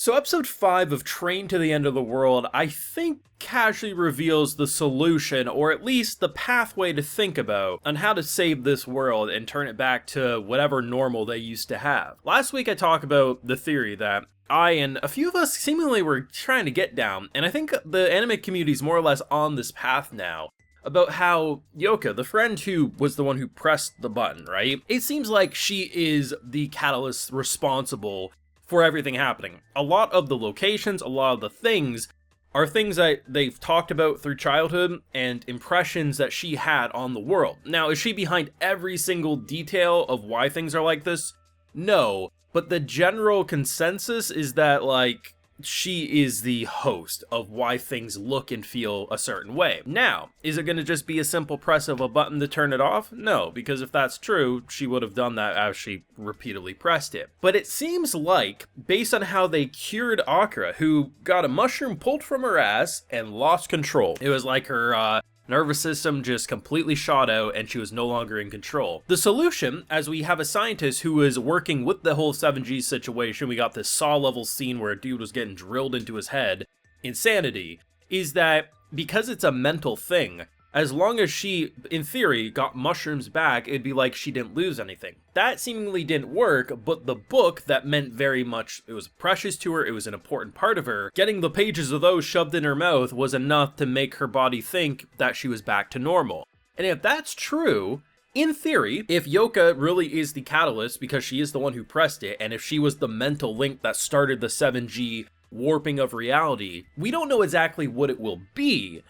So episode 5 of Train to the End of the World, I think casually reveals the solution, or at least the pathway to think about, on how to save this world and turn it back to whatever normal they used to have. Last week I talked about the theory that I and a few of us seemingly were trying to get down, and I think the anime community is more or less on this path now, about how Youka, the friend who was the one who pressed the button, right? It seems like she is the catalyst responsible for everything happening. A lot of the locations, a lot of the things, are things that they've talked about through childhood and impressions that she had on the world. Now, is she behind every single detail of why things are like this? No, but the general consensus is that, like, she is the host of why things look and feel a certain way. Now, is it going to just be a simple press of a button to turn it off? No, because if that's true, she would have done that as she repeatedly pressed it. But it seems like, based on how they cured Akira, who got a mushroom pulled from her ass and lost control. It was like her, nervous system just completely shot out and she was no longer in control. The solution, as we have a scientist who is working with the whole 7G situation, we got this Saw level scene where a dude was getting drilled into his head, insanity, is that because it's a mental thing, as long as she, in theory, got mushrooms back, it'd be like she didn't lose anything. That seemingly didn't work, but the book that meant very much, it was precious to her, it was an important part of her, getting the pages of those shoved in her mouth was enough to make her body think that she was back to normal. And if that's true, in theory, if Youka really is the catalyst because she is the one who pressed it, and if she was the mental link that started the 7G warping of reality, we don't know exactly what it will be,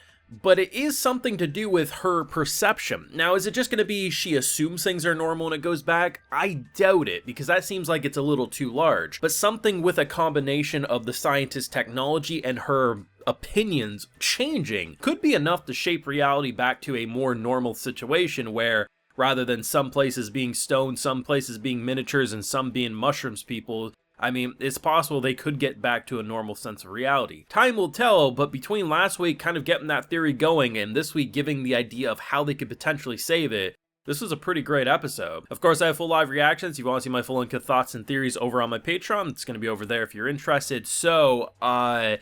but it is something to do with her perception. Now, is it just going to be she assumes things are normal and it goes back? I doubt it, because that seems like it's a little too large. But something with a combination of the scientist's technology and her opinions changing could be enough to shape reality back to a more normal situation where, rather than some places being stone, some places being miniatures, and some being mushrooms people, I mean, it's possible they could get back to a normal sense of reality. Time will tell, but between last week kind of getting that theory going and this week giving the idea of how they could potentially save it, this was a pretty great episode. Of course, I have full live reactions. If you want to see my full uncut thoughts and theories over on my Patreon, it's going to be over there if you're interested. So,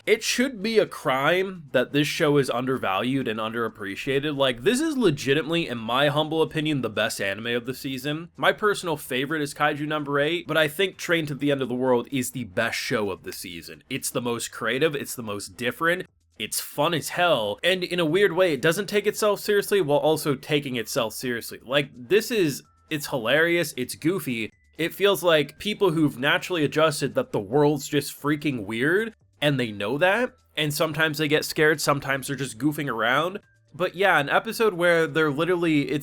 it should be a crime that this show is undervalued and underappreciated. Like, this is legitimately, in my humble opinion, the best anime of the season. My personal favorite is Kaiju number 8, but I think Train to the End of the World is the best show of the season. It's the most creative, it's the most different, it's fun as hell, and in a weird way, it doesn't take itself seriously while also taking itself seriously. Like, it's hilarious, it's goofy. It feels like people who've naturally adjusted that the world's just freaking weird, and they know that, and sometimes they get scared, sometimes they're just goofing around. But yeah, an episode where they're literally,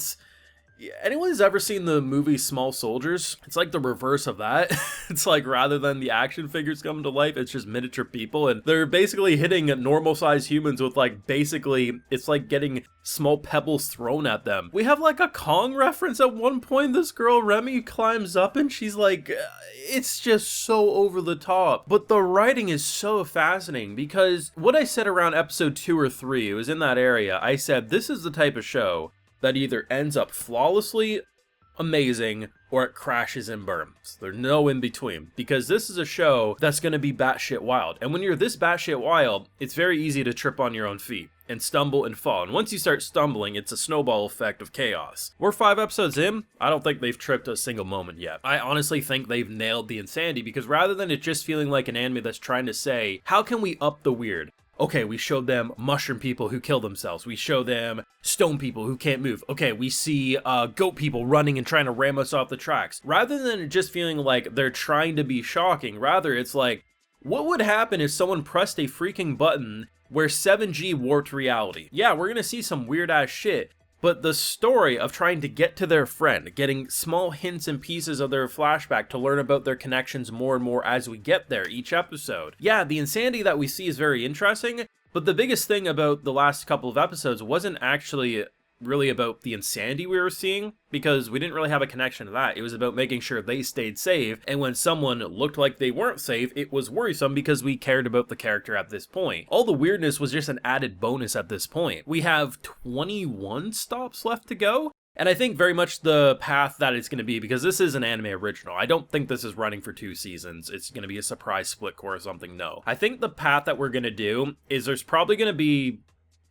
anyone who's ever seen the movie Small Soldiers? It's like the reverse of that. It's like, rather than the action figures come to life, it's just miniature people, and they're basically hitting normal sized humans with, like, basically, it's like getting small pebbles thrown at them. We have like a Kong reference at one point. This girl Remy climbs up and she's like, it's just so over the top. But the writing is so fascinating, because what I said around episode 2 or 3, it was in that area, I said this is the type of show that either ends up flawlessly amazing or it crashes and burns. There's no in between, because this is a show that's going to be batshit wild. And when you're this batshit wild, it's very easy to trip on your own feet and stumble and fall. And once you start stumbling, it's a snowball effect of chaos. We're 5 episodes in. I don't think they've tripped a single moment yet. I honestly think they've nailed the insanity, because rather than it just feeling like an anime that's trying to say, how can we up the weird? Okay, we showed them mushroom people who kill themselves. We show them stone people who can't move. Okay, we see goat people running and trying to ram us off the tracks. Rather than it just feeling like they're trying to be shocking, rather it's like, what would happen if someone pressed a freaking button where 7G warped reality? Yeah, we're gonna see some weird ass shit, but the story of trying to get to their friend, getting small hints and pieces of their flashback to learn about their connections more and more as we get there each episode. Yeah, the insanity that we see is very interesting, but the biggest thing about the last couple of episodes wasn't actually really about the insanity we were seeing, because we didn't really have a connection to that. It was about making sure they stayed safe, and when someone looked like they weren't safe, it was worrisome because we cared about the character at this point. All the weirdness was just an added bonus at this point. We have 21 stops left to go, And I think very much the path that it's going to be, because this is an anime original. I don't think this is running for 2 seasons. It's going to be a surprise split core or something. No. I think the path that we're going to do is there's probably going to be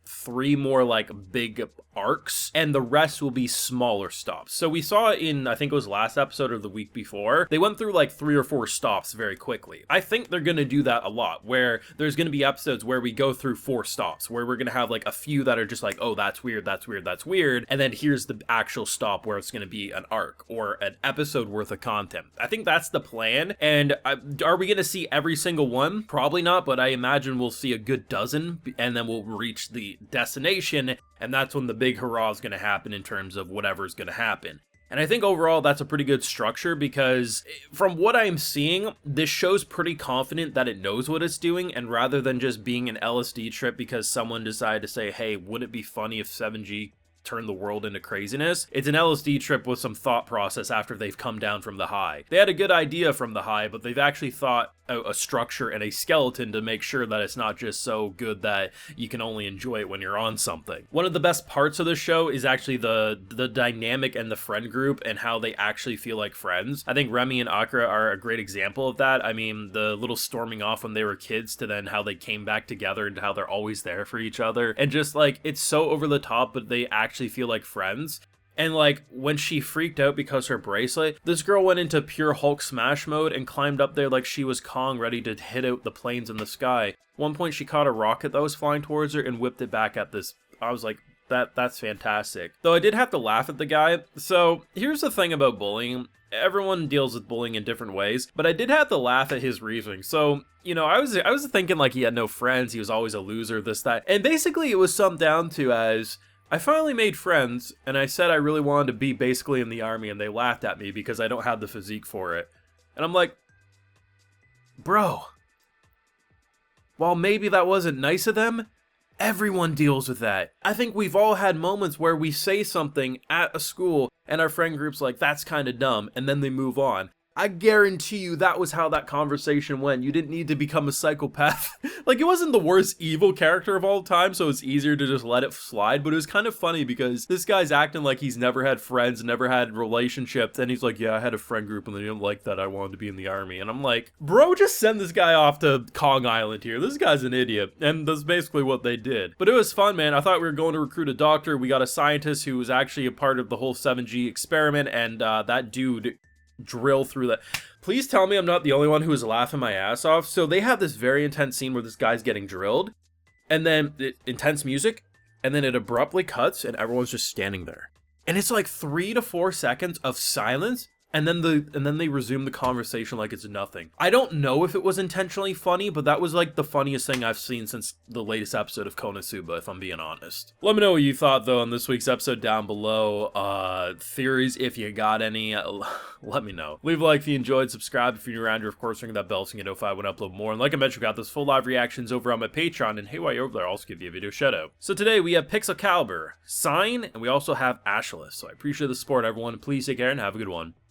3 more like big arcs, and the rest will be smaller stops. So we saw in, I think it was last episode or the week before, they went through like 3 or 4 stops very quickly. I think they're gonna do that a lot, where there's gonna be episodes where we go through 4 stops, where we're gonna have like a few that are just like, oh, that's weird, that's weird, that's weird, and then here's the actual stop where it's gonna be an arc or an episode worth of content. I think that's the plan. And are we gonna see every single one? Probably not, but I imagine we'll see a good dozen, and then we'll reach the destination, and that's when the big hurrah is going to happen in terms of whatever's going to happen. And I think overall that's a pretty good structure, because from what I'm seeing, this show's pretty confident that it knows what it's doing, and rather than just being an LSD trip because someone decided to say, hey, wouldn't it be funny if 7G turned the world into craziness, it's an LSD trip with some thought process after they've come down from the high. They had a good idea from the high, but they've actually thought out a structure and a skeleton to make sure that it's not just so good that you can only enjoy it when you're on something. One of the best parts of the show is actually the dynamic and the friend group and how they actually feel like friends. I think Remy and Akira are a great example of that. I mean, the little storming off when they were kids to then how they came back together and how they're always there for each other. And just like, it's so over the top, but they actually feel like friends. And like, when she freaked out because her bracelet, this girl went into pure Hulk smash mode and climbed up there like she was Kong, ready to hit out the planes in the sky. At one point she caught a rocket that was flying towards her and whipped it back at this. I was like, that's fantastic. Though I did have to laugh at the guy. So here's the thing about bullying. Everyone deals with bullying in different ways, but I did have to laugh at his reasoning. So, you know, I was thinking like he had no friends, he was always a loser, this, that. And basically it was summed down to as, I finally made friends, and I said I really wanted to be basically in the army, and they laughed at me because I don't have the physique for it. And I'm like, bro, while maybe that wasn't nice of them, everyone deals with that. I think we've all had moments where we say something at a school, and our friend group's like, that's kind of dumb, and then they move on. I guarantee you that was how that conversation went. You didn't need to become a psychopath. Like, it wasn't the worst evil character of all time, so it's easier to just let it slide, but it was kind of funny because this guy's acting like he's never had friends, never had relationships, and he's like, yeah, I had a friend group and they didn't like that I wanted to be in the army. And I'm like, bro, just send this guy off to Kong Island here. This guy's an idiot. And that's basically what they did. But it was fun, man. I thought we were going to recruit a doctor. We got a scientist who was actually a part of the whole 7G experiment, and that dude drill through that. Please tell me I'm not the only one who was laughing my ass off. So they have this very intense scene where this guy's getting drilled, and then intense music, and then it abruptly cuts and everyone's just standing there. And it's like 3 to 4 seconds of silence, and then they resume the conversation like it's nothing. I don't know if it was intentionally funny, but that was like the funniest thing I've seen since the latest episode of Konosuba, if I'm being honest. Let me know what you thought though on this week's episode down below. Theories, if you got any, let me know. Leave a like if you enjoyed, subscribe if you're new around here, of course ring that bell so you get notified when I upload more. And like I mentioned, we got those full live reactions over on my Patreon, and hey, while you're over there, I'll also give you a video shout out. So today we have Pixel Caliber, Sign, and we also have Ashless. So I appreciate the support, everyone. Please take care and have a good one.